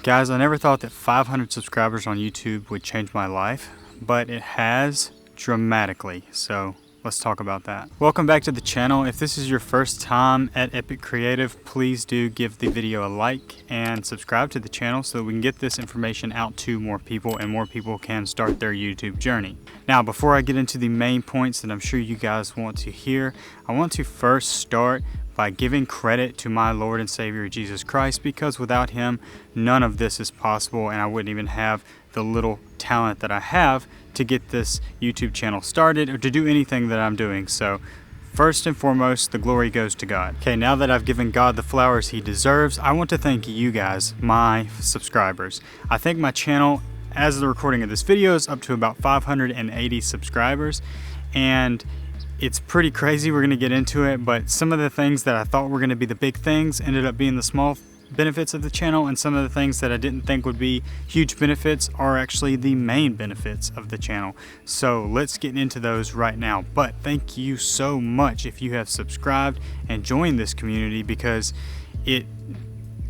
Guys, I never thought that 500 subscribers on YouTube would change my life, but it has dramatically, so let's talk about that. Welcome back to the channel. If this is your first time at Epic Creative, please do give the video a like and subscribe to the channel so that we can get this information out to more people and more people can start their YouTube journey. Now, before I get into the main points that I'm sure you guys want to hear, I want to first start by giving credit to my Lord and Savior Jesus Christ, because without him none of this is possible, and I wouldn't even have the little talent that I have to get this YouTube channel started or to do anything that I'm doing. So first and foremost, the glory goes to God. Okay, now that I've given God the flowers he deserves, I want to thank you guys, my subscribers. I think my channel, as the recording of this video, is up to about 580 subscribers, and it's pretty crazy. We're going to get into it, but some of the things that I thought were going to be the big things ended up being the small benefits of the channel, and some of the things that I didn't think would be huge benefits are actually the main benefits of the channel. So let's get into those right now. But thank you so much if you have subscribed and joined this community, because it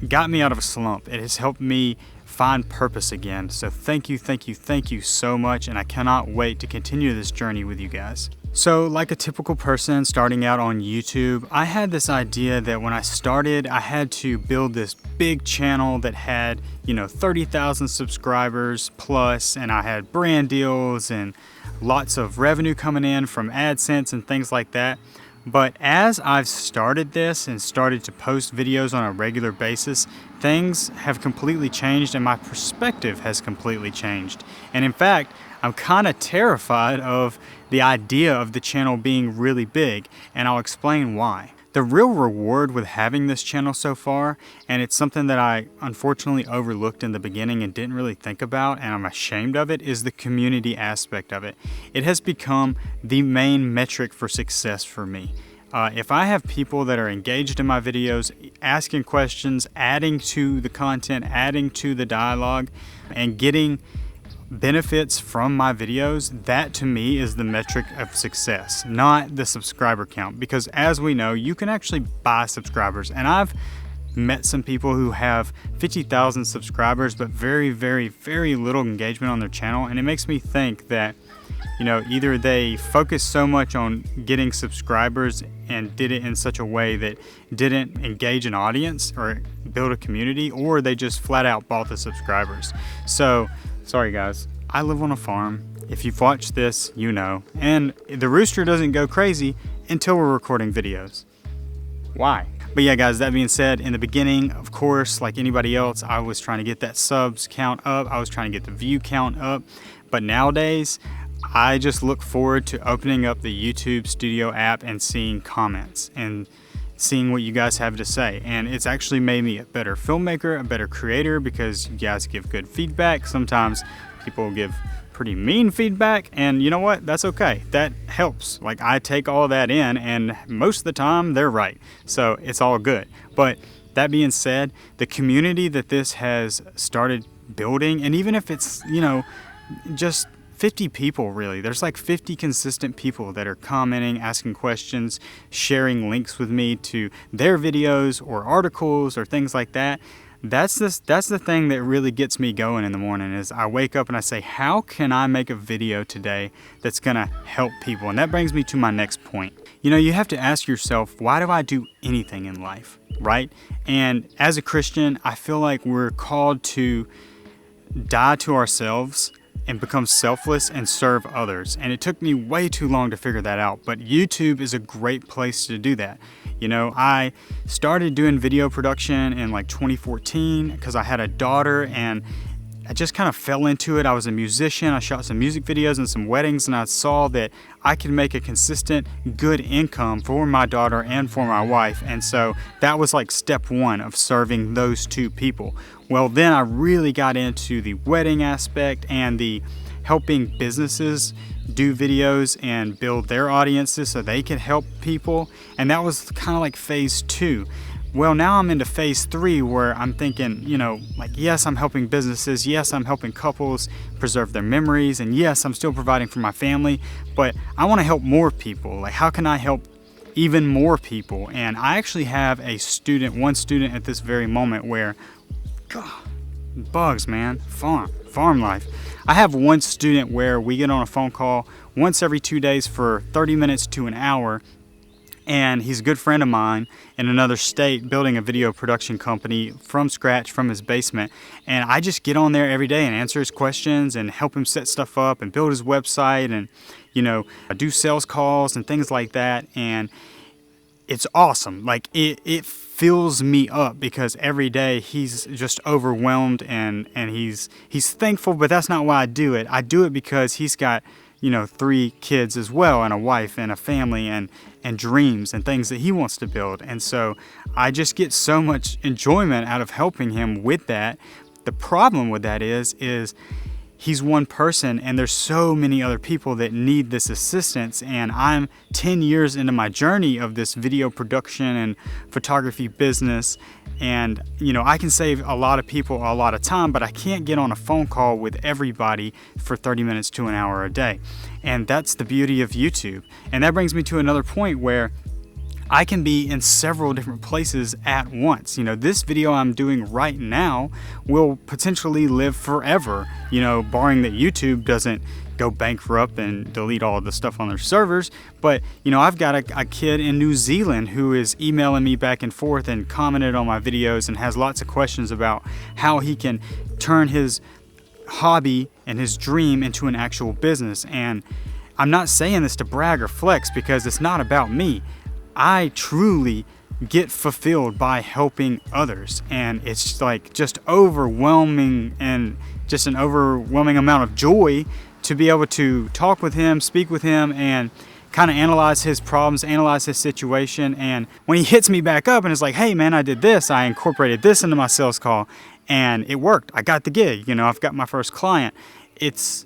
got me out of a slump. It has helped me find purpose again. So thank you so much, and I cannot wait to continue this journey with you guys. So like a typical person starting out on YouTube, I had this idea that when I started, I had to build this big channel that had, 30,000 subscribers plus, and I had brand deals and lots of revenue coming in from AdSense and things like that. But as I've started this and started to post videos on a regular basis, things have completely changed and my perspective has completely changed. And in fact, I'm kind of terrified of the idea of the channel being really big, and I'll explain why. The real reward with having this channel so far, and it's something that I unfortunately overlooked in the beginning and didn't really think about, and I'm ashamed of it, is the community aspect of it. It has become the main metric for success for me. If I have people that are engaged in my videos, asking questions, adding to the content, adding to the dialogue, and getting benefits from my videos, that to me is the metric of success, not the subscriber count. Because as we know, you can actually buy subscribers, and I've met some people who have 50,000 subscribers but very little engagement on their channel, and it makes me think that either they focus so much on getting subscribers and did it in such a way that didn't engage an audience or build a community, or they just flat out bought the subscribers. So sorry guys, I live on a farm. If you've watched this, you know. And the rooster doesn't go crazy until we're recording videos. Why? But yeah guys, that being said, in the beginning, of course, like anybody else, I was trying to get that subs count up. I was trying to get the view count up. But nowadays, I just look forward to opening up the YouTube Studio app and seeing comments and seeing what you guys have to say. And it's actually made me a better filmmaker, a better creator, because you guys give good feedback. Sometimes people give pretty mean feedback, and you know what? That's okay. That helps. Like, I take all that in, and most of the time they're right. So it's all good. But that being said, the community that this has started building, and even if it's, just 50 people really. There's like 50 consistent people that are commenting, asking questions, sharing links with me to their videos or articles or things like that. That's the thing that really gets me going in the morning, is I wake up and I say, how can I make a video today that's gonna help people? And that brings me to my next point. You have to ask yourself, why do I do anything in life, right? And as a Christian, I feel like we're called to die to ourselves and become selfless and serve others. And it took me way too long to figure that out, but YouTube is a great place to do that. I started doing video production in like 2014 because I had a daughter, and I just kind of fell into it. I was a musician. I shot some music videos and some weddings, and I saw that I could make a consistent, good income for my daughter and for my wife. And so that was like step one of serving those two people. Well, then I really got into the wedding aspect and the helping businesses do videos and build their audiences so they can help people. And that was kind of like phase 2. Well, now I'm into phase 3, where I'm thinking, yes, I'm helping businesses. Yes, I'm helping couples preserve their memories. And yes, I'm still providing for my family, but I want to help more people. Like, how can I help even more people? And I actually have one student at this very moment where, bugs, man. Farm life. I have one student where we get on a phone call once every 2 days for 30 minutes to an hour. And he's a good friend of mine in another state building a video production company from scratch from his basement. And I just get on there every day and answer his questions and help him set stuff up and build his website and, I do sales calls and things like that. And it's awesome. Like it fills me up because every day he's just overwhelmed and he's thankful, but that's not why I do it. I do it because he's got 3 kids as well, and a wife and a family and dreams and things that he wants to build. And so I just get so much enjoyment out of helping him with that. The problem with that is he's one person and there's so many other people that need this assistance. And I'm 10 years into my journey of this video production and photography business. And, I can save a lot of people a lot of time, but I can't get on a phone call with everybody for 30 minutes to an hour a day. And that's the beauty of YouTube. And that brings me to another point where I can be in several different places at once. This video I'm doing right now will potentially live forever, barring that YouTube doesn't go bankrupt and delete all of the stuff on their servers. But, I've got a kid in New Zealand who is emailing me back and forth and commented on my videos and has lots of questions about how he can turn his hobby and his dream into an actual business. And I'm not saying this to brag or flex because it's not about me. I truly get fulfilled by helping others, and it's like just overwhelming and just an overwhelming amount of joy to be able to talk with him, speak with him, and kind of analyze his problems, analyze his situation. And when he hits me back up and is like, hey man, I did this, I incorporated this into my sales call and it worked, I got the gig, I've got my first client. It's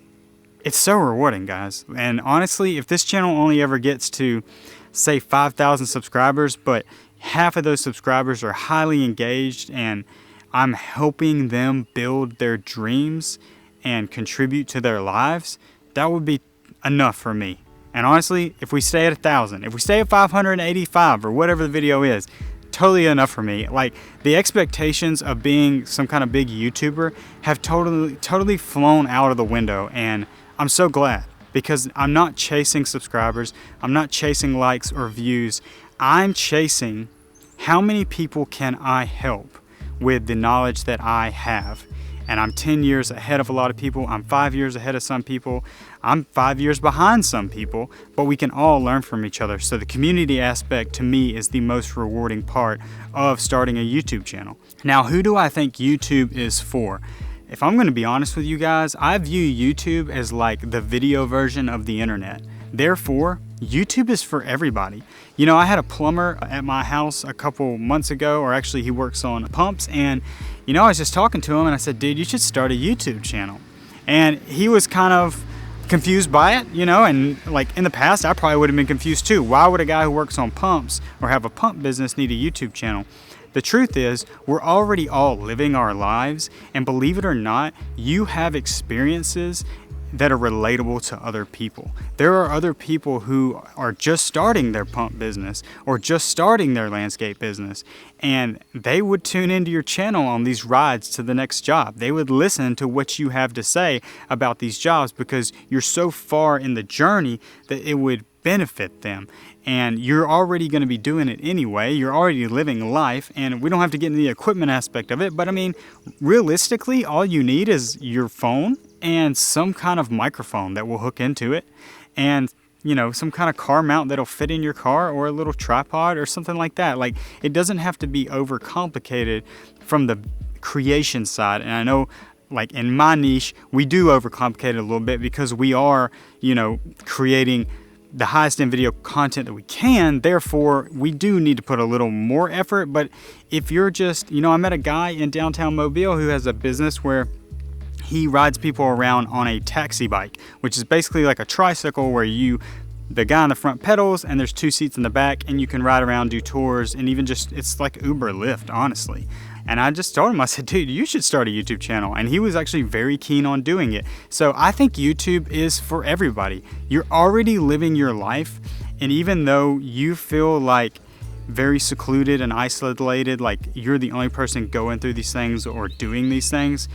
so rewarding, guys. And honestly, if this channel only ever gets to say 5,000 subscribers, but half of those subscribers are highly engaged and I'm helping them build their dreams and contribute to their lives, that would be enough for me. And honestly, if we stay at 1,000, if we stay at 585 or whatever the video is, totally enough for me. Like, the expectations of being some kind of big YouTuber have totally flown out of the window, and I'm so glad. Because I'm not chasing subscribers, I'm not chasing likes or views, I'm chasing how many people can I help with the knowledge that I have. And I'm 10 years ahead of a lot of people, I'm 5 years ahead of some people, I'm 5 years behind some people, but we can all learn from each other. So the community aspect to me is the most rewarding part of starting a YouTube channel. Now, who do I think YouTube is for? If I'm going to be honest with you guys, I view YouTube as like the video version of the internet. Therefore, YouTube is for everybody. I had a plumber at my house a couple months ago, or actually he works on pumps, and I was just talking to him and I said, dude, you should start a YouTube channel. And he was kind of confused by it, and like in the past, I probably would have been confused too. Why would a guy who works on pumps or have a pump business need a YouTube channel? The truth is, we're already all living our lives, and believe it or not, you have experiences that are relatable to other people. There are other people who are just starting their pump business or just starting their landscape business, and they would tune into your channel on these rides to the next job. They would listen to what you have to say about these jobs because you're so far in the journey that it would benefit them. And you're already going to be doing it anyway. You're already living life, and we don't have to get into the equipment aspect of it. But I mean, realistically, all you need is your phone and some kind of microphone that will hook into it, and some kind of car mount that'll fit in your car, or a little tripod or something like that. Like, it doesn't have to be overcomplicated from the creation side. And I know, like in my niche, we do overcomplicate it a little bit because we are, creating the highest end video content that we can. Therefore, we do need to put a little more effort. But if you're just, I met a guy in downtown Mobile who has a business where he rides people around on a taxi bike, which is basically like a tricycle where the guy in the front pedals and there's 2 seats in the back, and you can ride around, do tours, and even just, it's like Uber Lyft, honestly. And I just told him, I said, dude, you should start a YouTube channel. And he was actually very keen on doing it. So I think YouTube is for everybody. You're already living your life. And even though you feel like very secluded and isolated, like you're the only person going through these things or doing these things.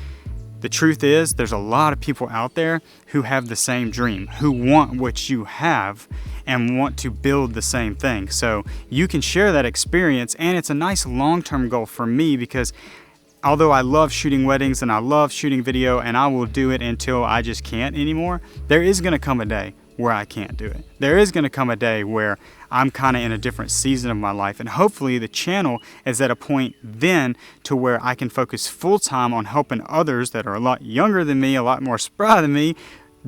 The truth is, there's a lot of people out there who have the same dream, who want what you have and want to build the same thing. So you can share that experience, and it's a nice long-term goal for me, because although I love shooting weddings and I love shooting video and I will do it until I just can't anymore, there is going to come a day where I can't do it. There is going to come a day where I'm kind of in a different season of my life, and hopefully the channel is at a point then to where I can focus full-time on helping others that are a lot younger than me, a lot more spry than me,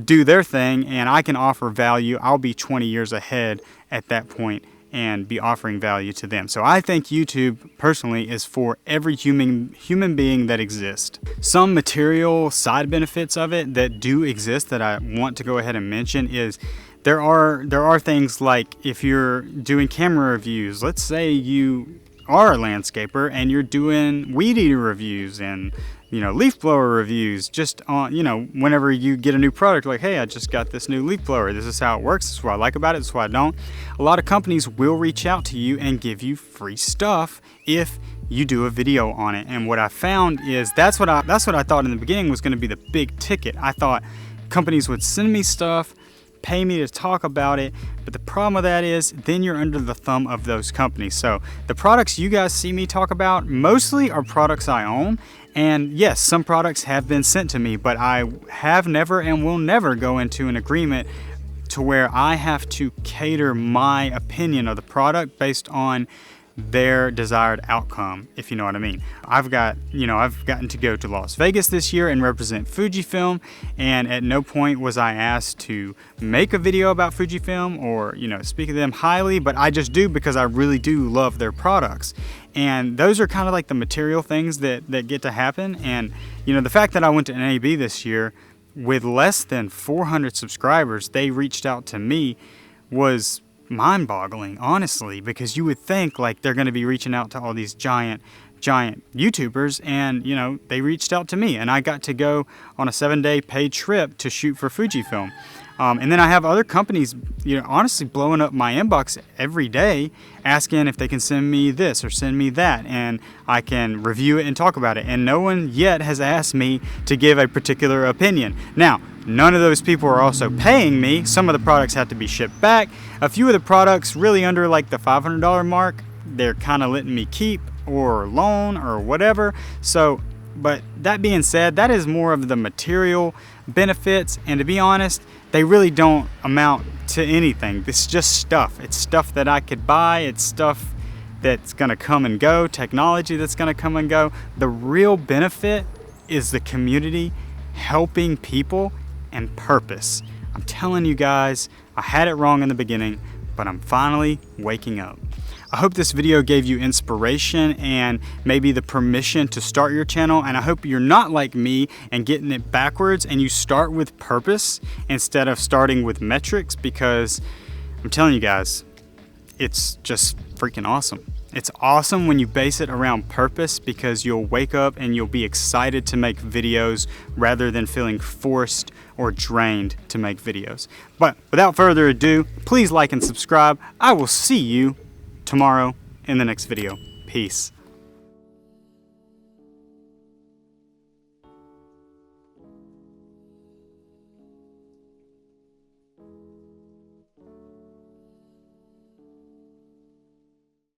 do their thing, and I can offer value. I'll be 20 years ahead at that point and be offering value to them. So I think YouTube personally is for every human being that exists. Some material side benefits of it that do exist that I want to go ahead and mention is there are things like if you're doing camera reviews, let's say you are a landscaper and you're doing weed eater reviews and leaf blower reviews, just on, whenever you get a new product, like, hey, I just got this new leaf blower. This is how it works. This is what I like about it. This is what I don't. A lot of companies will reach out to you and give you free stuff if you do a video on it. And what I found is that's what I thought in the beginning was going to be the big ticket. I thought companies would send me stuff, pay me to talk about it, but the problem with that is then you're under the thumb of those companies. So the products you guys see me talk about mostly are products I own, and yes, some products have been sent to me, but I have never and will never go into an agreement to where I have to cater my opinion of the product based on their desired outcome, if you know what I mean. I've gotten to go to Las Vegas this year and represent Fujifilm, and at no point was I asked to make a video about Fujifilm or speak of them highly, but I just do because I really do love their products. And those are kind of like the material things that get to happen. And the fact that I went to NAB this year with less than 400 subscribers, they reached out to me, was mind-boggling, honestly, because you would think like they're going to be reaching out to all these giant YouTubers, and they reached out to me, and I got to go on a 7-day paid trip to shoot for Fujifilm. And then I have other companies, honestly blowing up my inbox every day asking if they can send me this or send me that, and I can review it and talk about it. And no one yet has asked me to give a particular opinion. Now, none of those people are also paying me. Some of the products have to be shipped back. A few of the products really under like the $500 mark, they're kind of letting me keep or loan or whatever. So, but that being said, that is more of the material benefits, and to be honest, they really don't amount to anything. It's just stuff. It's stuff that I could buy. It's stuff that's gonna come and go, technology that's gonna come and go. The real benefit is the community, helping people, and purpose. I'm telling you guys, I had it wrong in the beginning, but I'm finally waking up. I hope this video gave you inspiration and maybe the permission to start your channel, and I hope you're not like me and getting it backwards and you start with purpose instead of starting with metrics, because I'm telling you guys, it's just freaking awesome. It's awesome when you base it around purpose, because you'll wake up and you'll be excited to make videos rather than feeling forced or drained to make videos. But without further ado, please like and subscribe. I will see you tomorrow in the next video. Peace.